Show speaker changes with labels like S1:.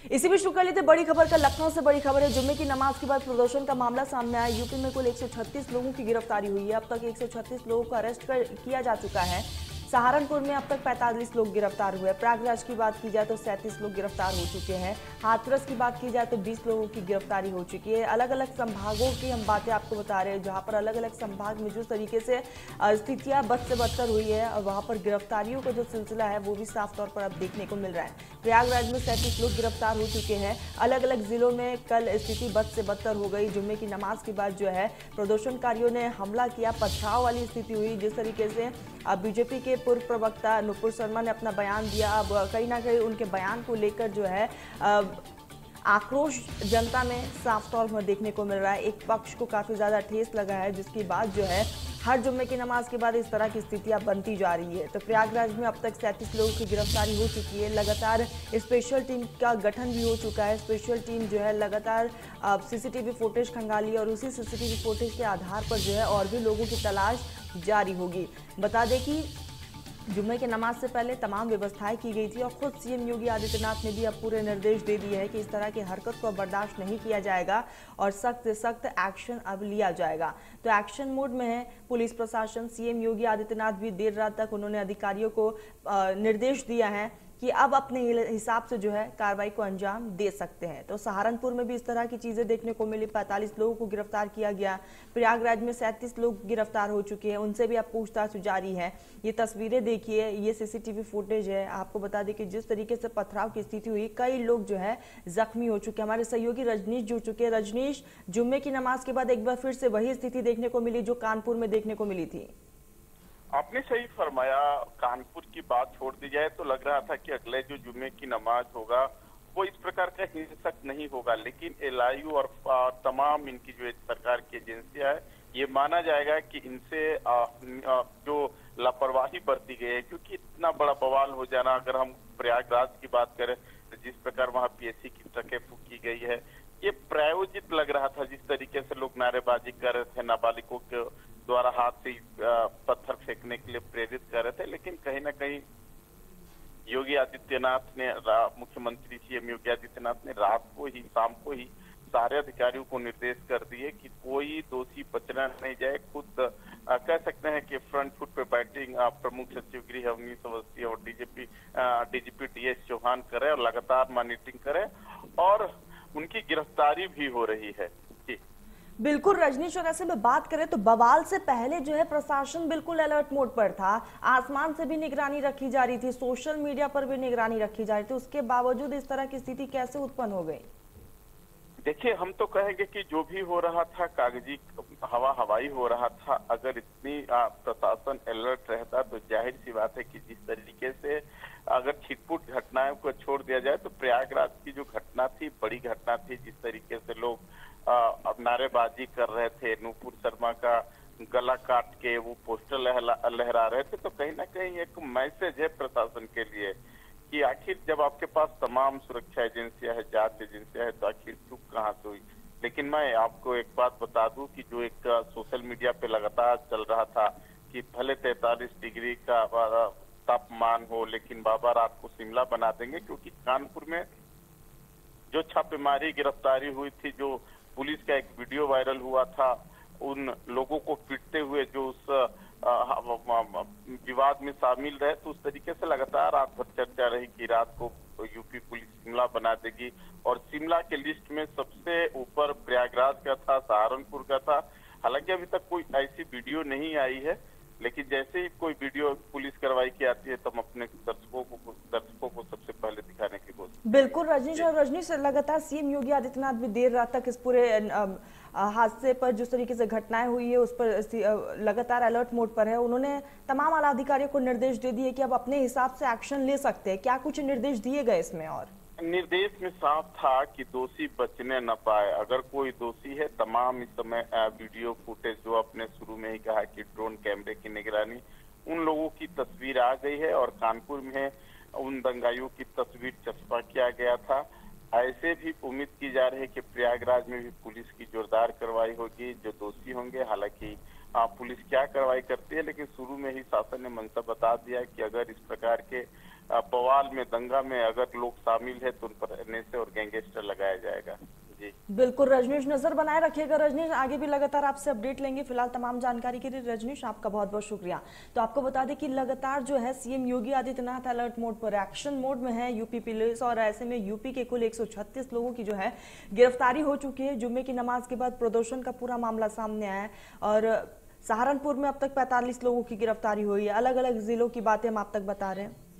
S1: इसी बीच शुरू कर लेते बड़ी खबर का। लखनऊ से बड़ी खबर है। जुम्मे की नमाज के बाद प्रदर्शन का मामला सामने आया। यूपी में कुल 136 लोगों की गिरफ्तारी हुई है। अब तक 136 लोगों को अरेस्ट किया जा चुका है। सहारनपुर में अब तक 45 लोग गिरफ्तार हुए। प्रयागराज की बात की जाए तो 37 लोग गिरफ्तार हो चुके हैं। हाथरस की बात की जाए तो 20 लोगों की गिरफ्तारी हो चुकी है। अलग अलग संभागों की हम बातें आपको बता रहे हैं, जहां पर अलग अलग संभाग में जिस तरीके से स्थितियां बद से बदतर हुई है और वहां पर गिरफ्तारियों का जो सिलसिला है वो भी साफ तौर पर अब देखने को मिल रहा है। प्रयागराज में 37 लोग गिरफ्तार हो चुके हैं। अलग अलग जिलों में कल स्थिति बद से बदतर हो गई। जुम्मे की नमाज के बाद जो है प्रदर्शनकारियों ने हमला किया, पथराव वाली स्थिति हुई। जिस तरीके से बीजेपी के पूर्व प्रवक्ता नुपुर शर्मा ने अपना बयान दिया, अब कहीं ना कहीं उनके बयान को लेकर जो है आक्रोश जनता में साफ तौर पर देखने को मिल रहा है। एक पक्ष को काफी ज्यादा ठेस लगा है, जिसकी बात जो है हर जुम्मे की नमाज के बाद इस तरह की स्थितियां बनती जा रही है। तो प्रयागराज में अब तक 37 लोगों की गिरफ्तारी हो चुकी है। लगातार स्पेशल टीम का गठन भी हो चुका है। स्पेशल टीम जो है लगातार सीसीटीवी फुटेज खंगाली और उसी सीसीटीवी फुटेज के आधार पर जो है और भी लोगों की तलाश जारी होगी। बता दें कि जुम्मे की नमाज से पहले तमाम व्यवस्थाएं की गई थी और खुद सीएम योगी आदित्यनाथ ने भी अब पूरे निर्देश दे दिए हैं कि इस तरह की हरकत को बर्दाश्त नहीं किया जाएगा और सख्त से सख्त एक्शन अब लिया जाएगा। तो एक्शन मोड में है पुलिस प्रशासन। सीएम योगी आदित्यनाथ भी देर रात तक उन्होंने अधिकारियों को निर्देश दिया है कि अब अपने हिसाब से जो है कार्रवाई को अंजाम दे सकते हैं। तो सहारनपुर में भी इस तरह की चीजें देखने को मिली। 45 लोगों को गिरफ्तार किया गया। प्रयागराज में 37 लोग गिरफ्तार हो चुके हैं, उनसे भी अब पूछताछ जारी है। ये तस्वीरें देखिए, ये सीसीटीवी फुटेज है। आपको बता दें कि जिस तरीके से पथराव की स्थिति हुई, कई लोग जो है जख्मी हो चुके हैं। हमारे सहयोगी रजनीश जुड़ चुके हैं। रजनीश, जुम्मे की नमाज के बाद एक बार फिर से वही स्थिति देखने को मिली जो कानपुर में देखने को मिली थी।
S2: आपने सही फरमाया। कानपुर की बात छोड़ दी जाए तो लग रहा था कि अगले जो जुम्मे की नमाज होगा वो इस प्रकार का हिंसक नहीं होगा, लेकिन एलआईयू और तमाम इनकी जो सरकार की एजेंसियां है, ये माना जाएगा कि इनसे जो लापरवाही बरती गई है, क्योंकि इतना बड़ा बवाल हो जाना। अगर हम प्रयागराज की बात करें तो जिस प्रकार वहां पीएससी की ट्रकें फूकी गई है, ये प्रायोजित लग रहा था। जिस तरीके से लोग नारेबाजी कर रहे थे, नाबालिगों के द्वारा हाथ से पत्थर फेंकने के लिए प्रेरित कर रहे थे, लेकिन कहीं ना कहीं योगी आदित्यनाथ ने, मुख्यमंत्री सीएम योगी आदित्यनाथ ने रात को ही, शाम को ही सारे अधिकारियों को निर्देश कर दिए कि कोई दोषी बचना नहीं जाए। खुद कह सकते हैं कि फ्रंट फुट पे बैटिंग प्रमुख सचिव गृह अवनीश अवस्थी और डीजीपी डीएस चौहान करे और लगातार मॉनिटरिंग करे, और उनकी गिरफ्तारी भी हो रही है।
S1: बिल्कुल रजनीश, और ऐसे में बात करें तो बवाल से पहले जो है प्रशासन बिल्कुल अलर्ट मोड पर था। आसमान से भी निगरानी रखी जा रही थी, सोशल मीडिया पर भी निगरानी रखी जा रही थी। उसके बावजूद इस तरह की स्थिति कैसे उत्पन्न हो गई?
S2: देखिए, हम तो कहेंगे कि जो भी हो रहा था कागजी हवाई हो रहा था। अगर इतनी प्रशासन अलर्ट रहता तो जाहिर सी बात है कि जिस तरीके से अगर छिटपुट घटनाओं को छोड़ दिया जाए तो प्रयागराज की जो घटना थी, बड़ी घटना थी। जिस तरीके से लोग अब नारेबाजी कर रहे थे, नुपुर शर्मा का गला काट के वो पोस्टर लहरा रहे थे, तो कहीं ना कहीं एक मैसेज है प्रशासन के लिए कि आखिर जब आपके पास तमाम सुरक्षा एजेंसियां है, जांच एजेंसियां है, तो आखिर चूक कहाँ से हुई। लेकिन मैं आपको एक बात बता दूं कि जो एक सोशल मीडिया पे लगातार चल रहा था कि भले 43 डिग्री का तापमान हो, लेकिन बाबा रात को शिमला बना देंगे, क्योंकि कानपुर में जो छापेमारी गिरफ्तारी हुई थी, जो पुलिस का एक वीडियो वायरल हुआ था, उन लोगों को पीटते हुए जो उस विवाद में शामिल रहे, तो उस तरीके से लगातार रात भर चर्चा रही कि रात को यूपी पुलिस शिमला बना देगी। और शिमला के लिस्ट में सबसे ऊपर प्रयागराज का था, सहारनपुर का था। हालांकि अभी तक कोई ऐसी वीडियो नहीं आई है, लेकिन जैसे ही कोई वीडियो पुलिस कार्रवाई की आती है तो हम अपने दर्शकों को सबसे पहले दिखाने की कोशिश।
S1: बिल्कुल रजनीश, और रजनीश लगातार सीएम योगी आदित्यनाथ भी देर रात तक इस पूरे हादसे पर, जिस तरीके से घटनाएं हुई है उस पर लगातार अलर्ट मोड पर है। उन्होंने तमाम आला अधिकारियों को निर्देश दे दिए कि अब अपने हिसाब से एक्शन ले सकते हैं। क्या कुछ निर्देश दिए गए इसमें? और
S2: निर्देश में साफ था कि दोषी बचने न पाए। अगर कोई दोषी है, तमाम इस समय वीडियो फुटेज, जो आपने शुरू में ही कहा कि ड्रोन कैमरे की निगरानी, उन लोगों की तस्वीर आ गई है और कानपुर में उन दंगाइयों की तस्वीर चस्पा किया गया था। ऐसे भी उम्मीद की जा रही है कि प्रयागराज में भी पुलिस की जोरदार कार्रवाई होगी, जो दोषी होंगे। हालांकि पुलिस क्या कार्रवाई करती है, लेकिन शुरू में ही शासन ने मंशा बता दिया कि अगर इस प्रकार के बवाल में, दंगा में अगर लोग शामिल है तो उन पर एनएसए और गैंगस्टर लगाया जाएगा। जी
S1: बिल्कुल रजनीश, नजर बनाए रखिएगा रजनीश, आगे भी लगातार आपसे अपडेट लेंगे। फिलहाल तमाम जानकारी के लिए रजनीश आपका बहुत बहुत शुक्रिया। तो आपको बता दें कि लगातार जो है CM Yogi Adityanath alert mode पर, एक्शन मोड में है यूपी पुलिस, और ऐसे में यूपी के कुल 136 लोगों की जो है गिरफ्तारी हो चुकी है। जुम्मे की नमाज के बाद प्रदर्शन का पूरा मामला सामने आया है और सहारनपुर में अब तक 45 लोगों की गिरफ्तारी हुई है। अलग अलग जिलों की बातें हम आप तक बता रहे हैं।